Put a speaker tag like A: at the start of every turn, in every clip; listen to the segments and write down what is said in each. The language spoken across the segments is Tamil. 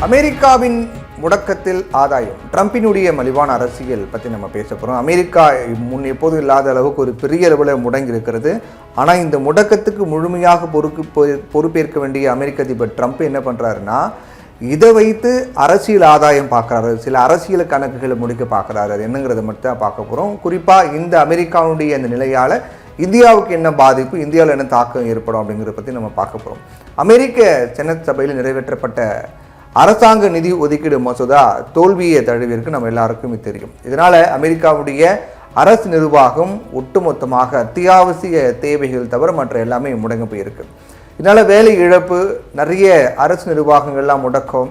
A: அமெரிக்காவின் முடக்கத்தில் ஆதாயம், ட்ரம்பினுடைய மலிவான அரசியல் பற்றி நம்ம பேச போகிறோம். அமெரிக்கா எப்போதும் இல்லாத அளவுக்கு ஒரு பெரிய அளவில் முடங்கி இருக்கிறது. ஆனால் இந்த முடக்கத்துக்கு முழுமையாக பொறுப்பேற்க வேண்டிய அமெரிக்க அதிபர் ட்ரம்ப் என்ன பண்ணுறாருன்னா, இதை வைத்து அரசியல் ஆதாயம் பார்க்குறாரு, சில அரசியல் கணக்குகளை முடிக்க பார்க்குறாரு. அது என்னங்கிறத மட்டும் தான் பார்க்க போகிறோம். குறிப்பாக இந்த அமெரிக்காவுடைய இந்த நிலையால் இந்தியாவுக்கு என்ன பாதிப்பு, இந்தியாவில் என்ன தாக்கம் ஏற்படும் அப்படிங்கிறத பற்றி நம்ம பார்க்க போகிறோம். அமெரிக்க செனட் சபையில் நிறைவேற்றப்பட்ட அரசாங்க நிதி ஒதுக்கீடு மசோதா தோல்வியை தழுவிற்கு நம்ம எல்லாருக்கும் தெரியும். இதனால் அமெரிக்காவுடைய அரசு நிர்வாகம் ஒட்டுமொத்தமாக அத்தியாவசிய தேவைகள் தவிர மற்ற எல்லாமே முடங்க போயிருக்கு. இதனால் வேலை இழப்பு, நிறைய அரசு நிர்வாகங்கள்லாம் முடக்கம்,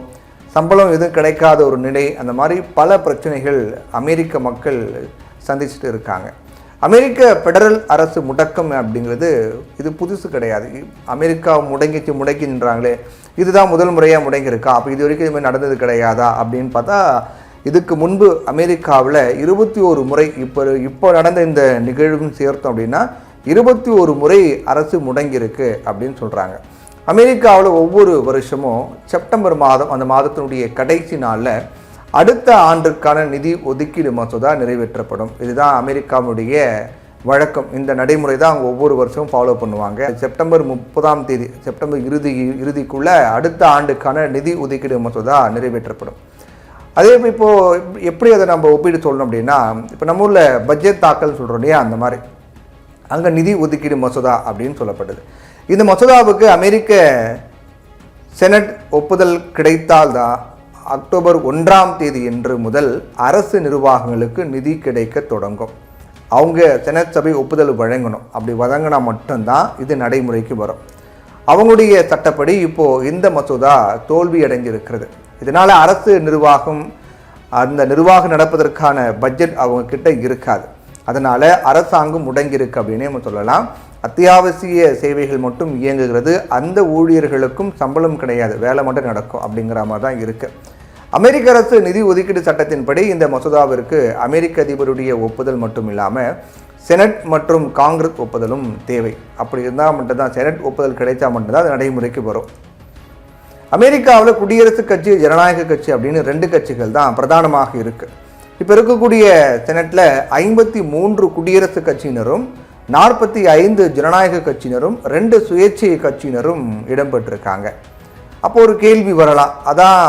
A: சம்பளம் எதுவும் கிடைக்காத ஒரு நிலை, அந்த மாதிரி பல பிரச்சனைகள் அமெரிக்க மக்கள் சந்திச்சுட்டு இருக்காங்க. அமெரிக்க ஃபெடரல் அரசு முடக்கம் அப்படிங்கிறது இது புதுசு கிடையாது. அமெரிக்கா முடங்கி நின்றாங்களே, இதுதான் முதல் முறையாக முடங்கியிருக்கா, அப்போ இது வரைக்கும் இதுமாதிரி நடந்தது கிடையாதா அப்படின்னு பார்த்தா, இதுக்கு முன்பு அமெரிக்காவில் 21 முறை இப்போ நடந்த இந்த நிகழ்வும் சேர்த்தோம் அப்படின்னா 21 முறை அரசு முடங்கியிருக்கு அப்படின்னு சொல்கிறாங்க. அமெரிக்காவில் ஒவ்வொரு வருஷமும் செப்டம்பர் மாதம், அந்த மாதத்தினுடைய கடைசி நாளில் அடுத்த ஆண்டிற்கான நிதி ஒதுக்கீடு மசோதா நிறைவேற்றப்படும். இதுதான் அமெரிக்காவுடைய வழக்கம். இந்த நடைமுறை தான் அவங்க ஒவ்வொரு வருஷமும் ஃபாலோ பண்ணுவாங்க. செப்டம்பர் 30ஆம் தேதி, செப்டம்பர் இறுதிக்குள்ளே அடுத்த ஆண்டுக்கான நிதி ஒதுக்கீடு மசோதா நிறைவேற்றப்படும். அதே இப்போது எப்படி அதை நம்ம ஒப்பீடு சொல்லணும் அப்படின்னா, இப்போ நம்ம ஊரில் பட்ஜெட் தாக்கல் சொல்கிறோம் இல்லையா, அந்த மாதிரி அங்கே நிதி ஒதுக்கீடு மசோதா அப்படின்னு சொல்லப்பட்டது. இந்த மசோதாவுக்கு அமெரிக்க செனட் ஒப்புதல் கிடைத்தால்தான் அக்டோபர் 1ஆம் தேதி என்று முதல் அரசு நிர்வாகங்களுக்கு நிதி கிடைக்க தொடங்கும். அவங்க செனட் சபை ஒப்புதல் வழங்கணும். அப்படி வழங்கினா மட்டும்தான் இது நடைமுறைக்கு வரும். அவங்களுடைய சட்டப்படி இப்போது இந்த மசோதா தோல்வி அடைஞ்சிருக்கிறது. இதனால் அரசு நிர்வாகம், அந்த நிர்வாகம் நடப்பதற்கான பட்ஜெட் அவங்க கிட்ட இருக்காது. அதனால் அரசாங்கம் முடங்கியிருக்கு அப்படின்னு நம்ம சொல்லலாம். அத்தியாவசிய சேவைகள் மட்டும் இயங்குகிறது. அந்த ஊழியர்களுக்கும் சம்பளம் கிடையாது, வேலை மட்டும் நடக்கும் அப்படிங்கிற மாதிரி தான் இருக்குது. அமெரிக்க அரசு நிதி ஒதுக்கீடு சட்டத்தின்படி இந்த மசோதாவிற்கு அமெரிக்க அதிபருடைய ஒப்புதல் மட்டும் இல்லாமல் செனட் மற்றும் காங்கிரஸ் ஒப்புதலும் தேவை. அப்படி இருந்தால் மட்டும்தான், செனட் ஒப்புதல் கிடைச்சா மட்டும்தான் அது நடைமுறைக்கு வரும். அமெரிக்காவில் குடியரசுக் கட்சி, ஜனநாயக கட்சி அப்படின்னு 2 கட்சிகள் தான் பிரதானமாக இருக்குது. இப்போ இருக்கக்கூடிய செனட்டில் 53 குடியரசுக் கட்சியினரும் 45 ஜனநாயக கட்சியினரும் 2 சுயேட்சை கட்சியினரும் இடம்பெற்றிருக்காங்க. அப்போ ஒரு கேள்வி வரலாம், அதான்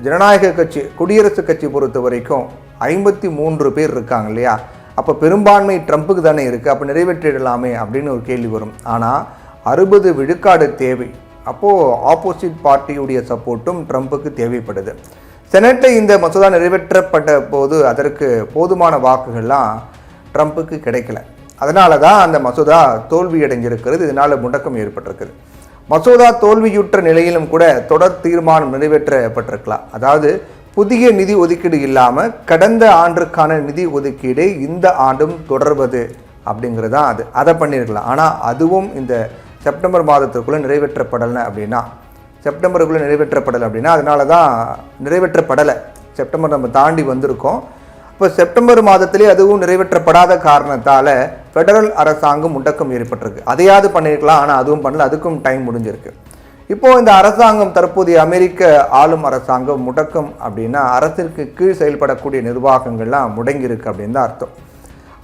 A: ஜனநாயக கட்சி, குடியரசுக் கட்சி பொறுத்த வரைக்கும் 53 பேர் இருக்காங்க இல்லையா, அப்போ பெரும்பான்மை ட்ரம்ப்புக்கு தானே இருக்குது, அப்போ நிறைவேற்றிடலாமே அப்படின்னு ஒரு கேள்வி வரும். ஆனால் 60 விழுக்காடு தேவை. அப்போது ஆப்போசிட் பார்ட்டியுடைய சப்போர்ட்டும் ட்ரம்ப்புக்கு தேவைப்படுது. செனட்டில் இந்த மசோதா நிறைவேற்றப்பட்ட போது அதற்கு போதுமான வாக்குகள்லாம் ட்ரம்ப்புக்கு கிடைக்கல. அதனால தான் அந்த மசோதா தோல்வியடைஞ்சிருக்கிறது. இதனால் முடக்கம் ஏற்பட்டிருக்குது. மசோதா தோல்வியுற்ற நிலையிலும் கூட தொடர் தீர்மானம் நிறைவேற்றப்பட்டிருக்கலாம். அதாவது புதிய நிதி ஒதுக்கீடு இல்லாமல் கடந்த ஆண்டுக்கான நிதி ஒதுக்கீடு இந்த ஆண்டும் தொடர்வது அப்படிங்கிறது தான் அதை பண்ணியிருக்கலாம். ஆனால் அதுவும் இந்த செப்டம்பர் மாதத்துக்குள்ளே நிறைவேற்றப்படலை அப்படின்னா அதனால தான் நிறைவேற்றப்படலை. செப்டம்பர் நம்ம தாண்டி வந்திருக்கோம். இப்போ செப்டம்பர் மாதத்திலே அதுவும் நிறைவேற்றப்படாத காரணத்தால் ஃபெடரல் அரசாங்கம் முடக்கம் ஏற்பட்டிருக்கு. அதையாவது பண்ணியிருக்கலாம், ஆனால் அதுவும் பண்ணல, அதுக்கும் டைம் முடிஞ்சிருக்கு. இப்போது இந்த அரசாங்கம், தற்போதைய அமெரிக்க ஆளும் அரசாங்கம் முடக்கம் அப்படின்னா அரசிற்கு கீழ் செயல்படக்கூடிய நிர்வாகங்கள்லாம் முடங்கியிருக்கு அப்படின்னு தான் அர்த்தம்.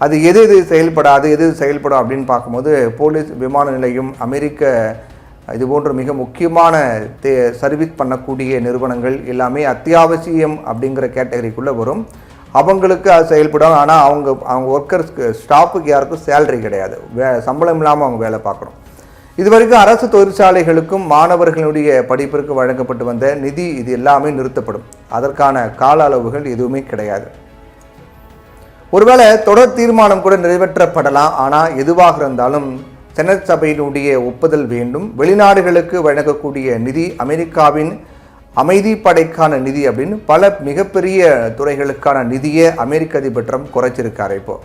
A: அது எது செயல்படாது, எது செயல்படும் அப்படின்னு பார்க்கும்போது போலீஸ், விமான நிலையம், அமெரிக்க இது போன்ற மிக முக்கியமான சர்வீஸ் பண்ணக்கூடிய நிறுவனங்கள் எல்லாமே அத்தியாவசியம் அப்படிங்கிற கேட்டகரிக்குள்ளே வரும். அவங்களுக்கு அது செயல்படும். ஆனால் அவங்க ஒர்க்கர்ஸ்க்கு, ஸ்டாஃபுக்கு யாருக்கும் சேலரி கிடையாது, சம்பளம் இல்லாமல் அவங்க வேலை பார்க்கணும். இது வரைக்கும் அரசு தொழிற்சாலைகளுக்கும் மாணவர்களுடைய படிப்பிற்கு வழங்கப்பட்டு வந்த நிதி இது எல்லாமே நிறுத்தப்படும். அதற்கான கால அளவுகள் எதுவுமே கிடையாது. ஒருவேளை தொடர் தீர்மானம் கூட நிறைவேற்றப்படலாம். ஆனால் எதுவாக இருந்தாலும் செனட் சபையினுடைய ஒப்புதல் வேண்டும். வெளிநாடுகளுக்கு வழங்கக்கூடிய நிதி, அமெரிக்காவின் அமைதி படைக்கான நிதி அப்படின்னு பல மிகப்பெரிய துறைகளுக்கான நிதியை அமெரிக்க அதிபர் ட்ரம்ப் குறைச்சிருக்காரு. இப்போது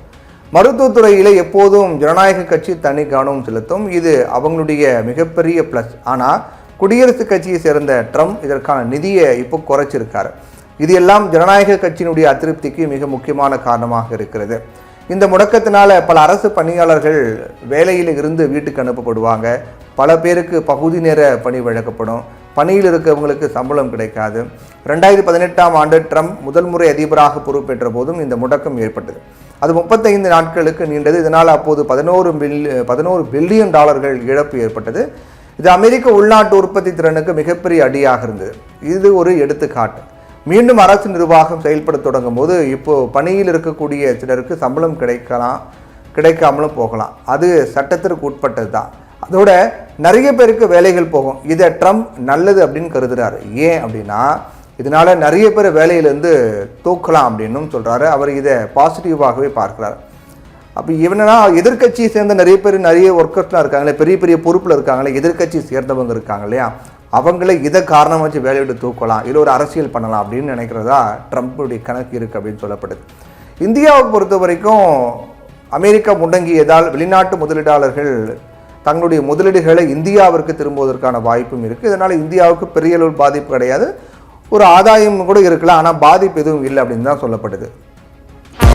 A: மருத்துவத்துறையில் எப்போதும் ஜனநாயக கட்சி தனி கவனம் செலுத்தும். இது அவங்களுடைய மிகப்பெரிய ப்ளஸ். ஆனால் குடியரசுக் கட்சியை சேர்ந்த ட்ரம்ப் இதற்கான நிதியை இப்போ குறைச்சிருக்காரு. இது எல்லாம் ஜனநாயக கட்சியினுடைய அதிருப்திக்கு மிக முக்கியமான காரணமாக இருக்கிறது. இந்த முடக்கத்தினால பல அரசு பணியாளர்கள் வேலையில் இருந்து வீட்டுக்கு அனுப்பப்படுவாங்க. பல பேருக்கு பகுதி நேர பணி வழங்கப்படும். பணியில் இருக்கவங்களுக்கு சம்பளம் கிடைக்காது. 2018ஆம் ஆண்டு ட்ரம்ப் முதல் முறை அதிபராக பொறுப்பேற்ற போதும் இந்த முடக்கம் ஏற்பட்டது. அது 35 நாட்களுக்கு நீண்டது. இதனால் அப்போது $11 பில்லியன் இழப்பு ஏற்பட்டது. இது அமெரிக்க உள்நாட்டு உற்பத்தி திறனுக்கு மிகப்பெரிய அடியாக இருந்தது. இது ஒரு எடுத்துக்காட்டு. மீண்டும் அரசு நிர்வாகம் செயல்பட தொடங்கும் போது இப்போ பணியில் இருக்கக்கூடிய சிலருக்கு சம்பளம் கிடைக்காமலும் போகலாம். அது சட்டத்திற்கு உட்பட்டது தான். அதோட நிறைய பேருக்கு வேலைகள் போகும். இதை ட்ரம்ப் நல்லது அப்படின்னு கருதுறாரு. ஏன் அப்படின்னா இதனால நிறைய பேர் வேலையிலேருந்து தூக்கலாம் அப்படின்னும் சொல்கிறாரு. அவர் இதை பாசிட்டிவாகவே பார்க்குறாரு. அப்போ இவனா எதிர்கட்சியை சேர்ந்த நிறைய ஒர்க்கர்ஸ்லாம் இருக்காங்களே, பெரிய பெரிய பொறுப்பில் இருக்காங்களே, எதிர்கட்சி சேர்ந்தவங்க இருக்காங்க இல்லையா, அவங்களே இதை காரணம் வச்சு வேலையை விட்டு தூக்கலாம், இல்லை ஒரு அரசியல் பண்ணலாம் அப்படின்னு நினைக்கிறதா ட்ரம்ப்புடைய கணக்கு இருக்குது அப்படின்னு சொல்லப்படுது. இந்தியாவை பொறுத்த வரைக்கும் அமெரிக்கா முடங்கியதால் வெளிநாட்டு முதலீட்டாளர்கள் தங்களுடைய முதலீடுகளை இந்தியாவிற்கு திரும்புவதற்கான வாய்ப்பும் இருக்குது. இதனால் இந்தியாவுக்கு பெரிய அளவு பாதிப்பு கிடையாது, ஒரு ஆதாயம் கூட இருக்கலாம், ஆனால் பாதிப்பு எதுவும் இல்லை அப்படின்னு தான் சொல்லப்படுது.